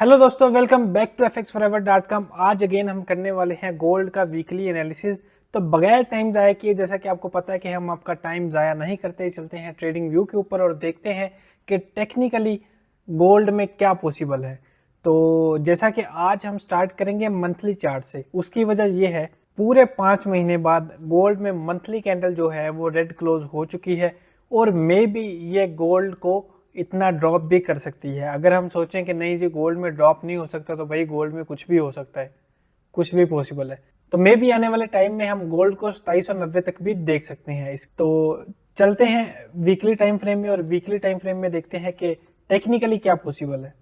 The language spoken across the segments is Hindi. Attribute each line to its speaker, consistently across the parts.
Speaker 1: हेलो दोस्तों, वेलकम बैक टू fxforever.com। आज अगेन हम करने वाले हैं गोल्ड का वीकली एनालिसिस। तो बगैर टाइम ज़ाया किए, जैसा कि आपको पता है कि हम आपका टाइम ज़ाया नहीं करते, चलते हैं ट्रेडिंग व्यू के ऊपर और देखते हैं कि टेक्निकली गोल्ड में क्या पॉसिबल है। तो जैसा कि आज हम स्टार्ट करेंगे मंथली चार्ट से। उसकी वजह यह है, पूरे 5 महीने बाद गोल्ड में मंथली कैंडल जो है वो रेड क्लोज हो चुकी है और मे बी ये गोल्ड को इतना ड्रॉप भी कर सकती है। अगर हम सोचें कि नहीं जी गोल्ड में ड्रॉप नहीं हो सकता, तो भाई गोल्ड में कुछ भी हो सकता है, कुछ भी पॉसिबल है। तो मे भी आने वाले टाइम में हम गोल्ड को 2790 तक भी देख सकते हैं। इस तो चलते हैं वीकली टाइम फ्रेम में और वीकली टाइम फ्रेम में देखते हैं कि टेक्निकली क्या पॉसिबल है।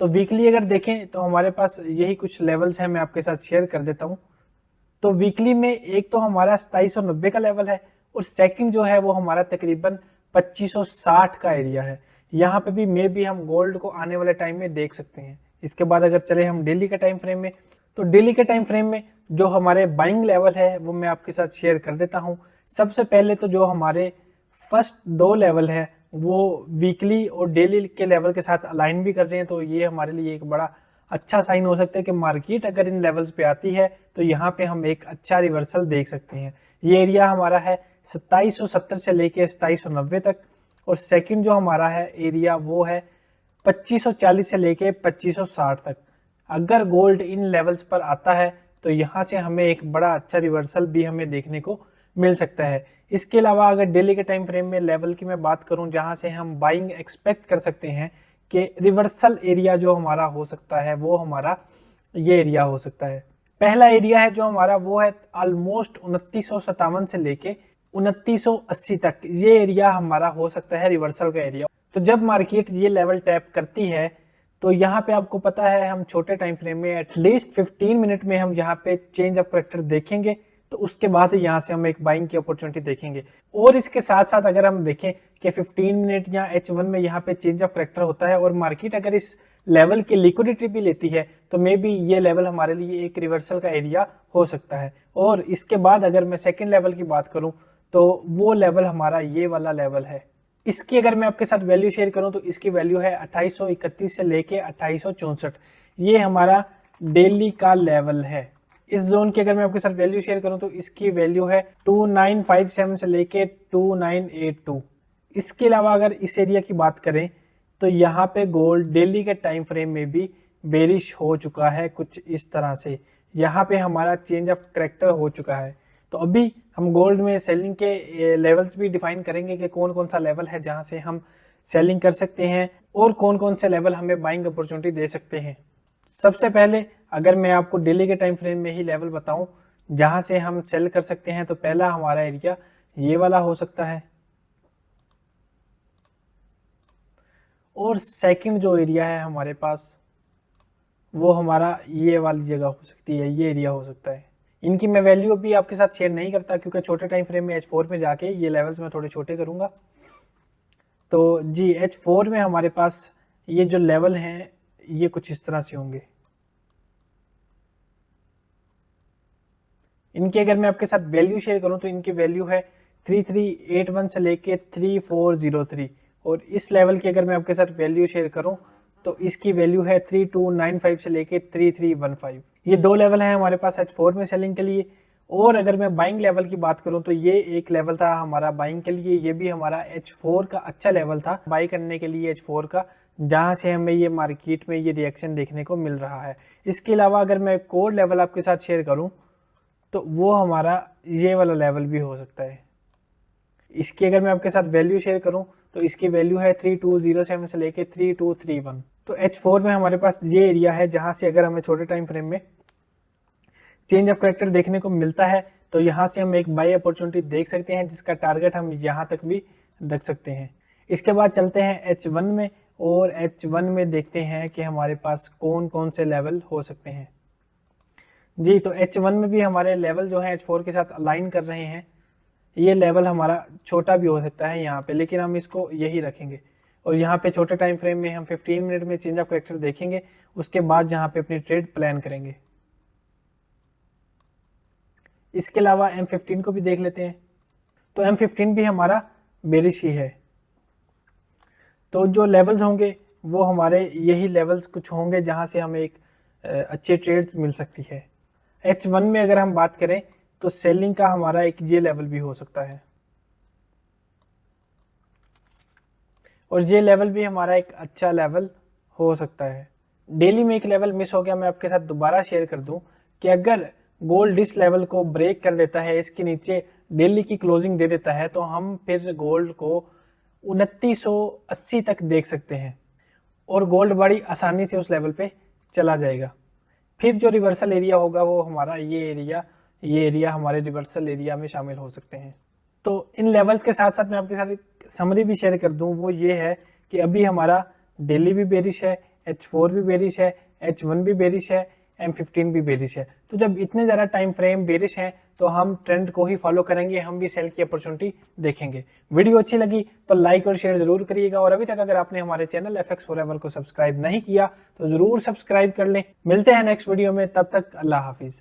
Speaker 1: तो वीकली अगर देखें तो हमारे पास यही कुछ लेवल्स हैं, मैं आपके साथ शेयर कर देता हूँ। तो वीकली में एक तो हमारा 2790 का लेवल है और सेकंड जो है वो हमारा तकरीबन 2560 का एरिया है। यहाँ पे भी मे भी हम गोल्ड को आने वाले टाइम में देख सकते हैं। इसके बाद अगर चले हम डेली के टाइम फ्रेम में, तो डेली के टाइम फ्रेम में जो हमारे बाइंग लेवल है वो मैं आपके साथ शेयर कर देता हूँ। सबसे पहले तो जो हमारे फर्स्ट दो लेवल है वो वीकली और डेली के लेवल के साथ अलाइन भी कर रहे हैं, तो ये हमारे लिए एक बड़ा अच्छा साइन हो सकता है कि मार्केट अगर इन लेवल्स पे आती है तो यहाँ पे हम एक अच्छा रिवर्सल देख सकते हैं। ये एरिया हमारा है 2770 से लेके 2790 तक और सेकंड जो हमारा है एरिया वो है 2540 से लेके 2560 तक। अगर गोल्ड इन लेवल्स पर आता है तो यहाँ से हमें एक बड़ा अच्छा रिवर्सल भी हमें देखने को मिल सकता है। इसके अलावा अगर डेली के टाइम फ्रेम में लेवल की मैं बात करूं जहां से हम बाइंग एक्सपेक्ट कर सकते हैं कि रिवर्सल एरिया जो हमारा हो सकता है वो हमारा ये एरिया हो सकता है। पहला एरिया है जो हमारा वो है ऑलमोस्ट 2957 से लेके 2980 तक। ये एरिया हमारा हो सकता है रिवर्सल का एरिया। तो जब मार्केट ये लेवल टैप करती है तो यहाँ पे आपको पता है हम छोटे टाइम फ्रेम में एटलीस्ट 15 मिनट में हम यहाँ पे चेंज ऑफ करेक्टर देखेंगे, तो उसके बाद यहाँ से हम एक बाइंग की अपॉर्चुनिटी देखेंगे। और इसके साथ साथ अगर हम देखें कि 15 मिनट या H1 में यहाँ पे चेंज ऑफ करेक्टर होता है और मार्केट अगर इस लेवल की लिक्विडिटी भी लेती है तो मे बी ये लेवल हमारे लिए एक रिवर्सल का एरिया हो सकता है। और इसके बाद अगर मैं सेकेंड लेवल की बात करूं तो वो लेवल हमारा ये वाला लेवल है। इसकी अगर मैं आपके साथ वैल्यू शेयर करूं तो इसकी वैल्यू है 2831 से लेके 2864। ये हमारा डेली का लेवल है। इस जोन की अगर मैं आपके साथ वैल्यू शेयर करूं तो इसकी वैल्यू है 2957 से लेके 2982। इसके अलावा अगर इस एरिया की बात करें तो यहाँ पे गोल्ड डेली के टाइम फ्रेम में भी बेरिश हो चुका है कुछ इस तरह से। यहाँ पे हमारा चेंज ऑफ करेक्टर हो चुका है। तो अभी हम गोल्ड में सेलिंग के लेवल्स भी डिफाइन करेंगे कि कौन कौन सा लेवल है जहां से हम सेलिंग कर सकते हैं और कौन कौन से लेवल हमें बाइंग अपॉर्चुनिटी दे सकते हैं। सबसे पहले अगर मैं आपको डेली के टाइम फ्रेम में ही लेवल बताऊं जहां से हम सेल कर सकते हैं, तो पहला हमारा एरिया ये वाला हो सकता है और सेकंड जो एरिया है हमारे पास वो हमारा ये वाली जगह हो सकती है, ये एरिया हो सकता है। इनकी मैं वैल्यू भी आपके साथ शेयर नहीं करता क्योंकि छोटे टाइम फ्रेम में H4 में जाके ये लेवल्स मैं थोड़े छोटे करूंगा। तो जी H4 में हमारे पास ये जो लेवल हैं ये कुछ इस तरह से होंगे। इनकी अगर मैं आपके साथ वैल्यू शेयर करूं तो इनकी वैल्यू है 3381 से लेके 3403 और इस लेवल की अगर मैं आपके साथ वैल्यू शेयर करूं तो इसकी वैल्यू है 3295 से लेके 3315। ये दो लेवल है हमारे पास H4 में सेलिंग के लिए। और अगर मैं बाइंग लेवल की बात करूं तो ये एक लेवल था हमारा बाइंग के लिए, ये भी हमारा H4 का अच्छा लेवल था बाई करने के लिए H4 का, जहां से हमें ये मार्केट में ये रिएक्शन देखने को मिल रहा है। इसके अलावा अगर मैं कोर लेवल आपके साथ शेयर करूं तो वो हमारा ये वाला लेवल भी हो सकता है। इसकी अगर मैं आपके साथ वैल्यू शेयर करूं तो इसकी वैल्यू है 3207 से लेके 3231। तो H4 में हमारे पास ये एरिया है जहां से अगर हमें छोटे टाइम फ्रेम में चेंज ऑफ करेक्टर देखने को मिलता है तो यहाँ से हम एक बाई अपॉर्चुनिटी देख सकते हैं जिसका टारगेट हम यहाँ तक भी रख सकते हैं। इसके बाद चलते हैं H1 में और H1 में देखते हैं कि हमारे पास कौन कौन से लेवल हो सकते हैं। जी तो H1 में भी हमारे लेवल जो है H4 के साथ अलाइन कर रहे हैं। ये लेवल हमारा छोटा भी हो सकता है यहाँ पे, लेकिन हम इसको यही रखेंगे और यहाँ पे छोटे टाइम फ्रेम में हम 15 मिनट में चेंज ऑफ करेक्टर देखेंगे, उसके बाद यहाँ पे अपनी ट्रेड प्लान करेंगे। इसके अलावा M15 को भी देख लेते हैं। तो M15 भी हमारा बेरिश ही है। तो जो लेवल्स होंगे वो हमारे यही लेवल्स कुछ होंगे जहां से हमें एक अच्छे ट्रेड्स मिल सकती है। H1 में अगर हम बात करें तो सेलिंग का हमारा एक ये लेवल भी हो सकता है, और ये लेवल भी हमारा एक अच्छा लेवल हो सकता है। डेली में एक लेवल मिस हो गया, मैं आपके साथ दोबारा शेयर कर दूं कि अगर गोल्ड इस लेवल को ब्रेक कर देता है, इसके नीचे डेली की क्लोजिंग दे देता है, तो हम फिर गोल्ड को 2980 तक देख सकते हैं और गोल्ड बड़ी आसानी से उस लेवल पे चला जाएगा। फिर जो रिवर्सल एरिया होगा वो हमारा ये एरिया हमारे रिवर्सल एरिया में शामिल हो सकते हैं। तो इन लेवल्स के साथ साथ मैं आपके साथ एक समरी भी शेयर कर दूं, वो ये है कि अभी हमारा डेली भी बेरिश है, H4 भी बेरिश है, H1 भी बेरिश है, M15 भी बेरिश है। तो जब इतने ज़्यादा टाइम फ्रेम बेरिश हैं तो हम ट्रेंड को ही फॉलो करेंगे, हम भी सेल की अपॉर्चुनिटी देखेंगे। वीडियो अच्छी लगी तो लाइक और शेयर जरूर करिएगा, और अभी तक अगर आपने हमारे चैनल FX फॉरएवर को सब्सक्राइब नहीं किया तो जरूर सब्सक्राइब कर लें। मिलते हैं नेक्स्ट वीडियो में, तब तक अल्लाह हाफिज।